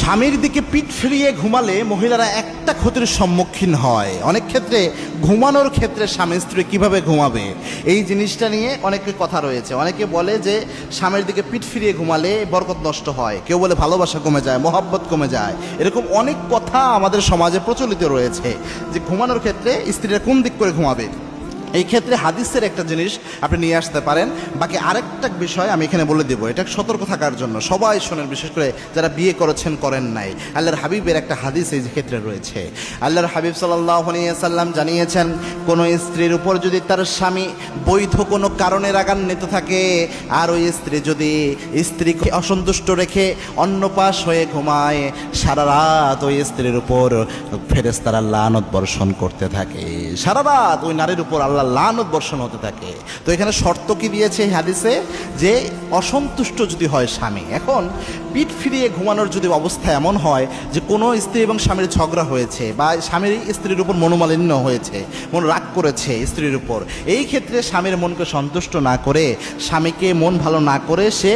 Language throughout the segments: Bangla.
স্বামীর দিকে পিঠ ফিরিয়ে ঘুমালে মহিলারা একটা ক্ষতির সম্মুখীন হয়। অনেক ক্ষেত্রে ঘুমানোর ক্ষেত্রে স্বামী স্ত্রী কীভাবে ঘুমাবে এই জিনিসটা নিয়ে অনেকের কথা রয়েছে। অনেকে বলে যে স্বামীর দিকে পিঠ ফিরিয়ে ঘুমালে বরকত নষ্ট হয়, কেউ বলে ভালোবাসা কমে যায়, মহব্বত কমে যায়। এরকম অনেক কথা আমাদের সমাজে প্রচলিত রয়েছে যে ঘুমানোর ক্ষেত্রে স্ত্রীরা কোন দিক করে ঘুমাবে। এই ক্ষেত্রে হাদিসের একটা জিনিস আপনি নিয়ে আসতে পারেন। বাকি আরেকটা বিষয় আমি এখানে বলে দেবো, এটা সতর্ক থাকার জন্য সবাই শোনেন, বিশেষ করে যারা বিয়ে করেছেন করেন নাই। আল্লাহর হাবিবের একটা হাদিস এই ক্ষেত্রে রয়েছে। আল্লাহর হাবিব সাল্লাল্লাহু আলাইহি ওয়াসাল্লাম জানিয়েছেন, কোনো স্ত্রীর উপর যদি তার স্বামী বৈধ কোনো কারণে রাগান্বিত থাকে আর ওই স্ত্রী যদি স্ত্রীকে অসন্তুষ্ট রেখে অন্যপাশ হয়ে ঘুমায়, সারা রাত ওই স্ত্রীর উপর ফেরেশতারা লানত বর্ষণ করতে থাকে। সারা রাত ওই নারীর উপর আল্লাহ লানত বর্ষণ হতে থাকে। তো এখানে শর্ত কি দিয়েছে হাদিসে, যে অসন্তুষ্ট যদি হয় স্বামী। এখন পিঠ ফিরিয়ে ঘুমানোর যদি অবস্থা এমন হয় যে কোনো স্ত্রী এবং স্বামীর ঝগড়া হয়েছে বা স্বামীর স্ত্রীর উপর মনোমালিন্য হয়েছে, মন রাগ করেছে স্ত্রীর উপর, এই ক্ষেত্রে স্বামীর মনকে সন্তুষ্ট না করে, স্বামীকে মন ভালো না করে সে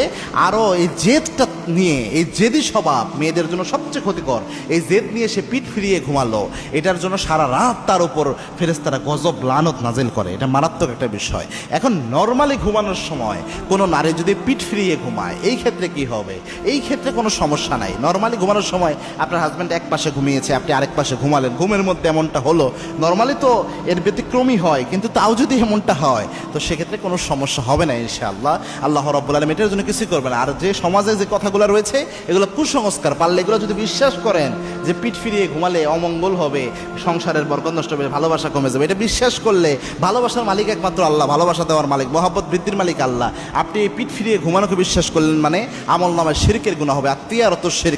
আরও এই জেদটা নিয়ে, এই জেদি স্বভাব মেয়েদের জন্য সবচেয়ে ক্ষতিকর, এই জেদ নিয়ে সে পিঠ ফিরিয়ে ঘুমালো, এটার জন্য সারা রাত তার উপর ফেরেশতারা গজব লানত নাজিল করে। এটা মারাত্মক একটা বিষয়। এখন নর্মালি ঘুমানোর সময় কোনো নারী যদি পিঠ ফিরিয়ে ঘুমায়, এই ক্ষেত্রে কি হবে? এই ক্ষেত্রে কোনো সমস্যা নাই। নর্মালি ঘুমানোর সময় আপনার হাজব্যান্ড এক পাশে ঘুমিয়েছে, আপনি আরেক পাশে ঘুমালেন, ঘুমের মধ্যে এমনটা হলো, নর্মালি তো এর ব্যতিক্রমই হয়, কিন্তু তাও যদি এমনটা হয় তো সেক্ষেত্রে কোনো সমস্যা হবে না ইনশাআল্লাহ। আল্লাহ রাব্বুল আলামিন এটার জন্য কিছুই করবে না। আর যে সমাজে যে কথাগুলো রয়েছে এগুলো কুসংস্কার, পারলে এগুলো যদি বিশ্বাস করেন যে পিঠ ফিরিয়ে ঘুমালে অমঙ্গল হবে, সংসারের বরকত নষ্ট হবে, ভালোবাসা কমে যাবে, এটা বিশ্বাস করলে, ভালোবাসার মালিক একমাত্র আল্লাহ, ভালোবাসা দেওয়ার মালিক, মহব্বত বৃদ্ধির মালিক আল্লাহ, আপনি পিঠ ফিরিয়ে ঘুমানোকে বিশ্বাস করলেন মানে আমল নামায় শিরকের গুনাহ হবে, আত্মীয়ারত শিরক।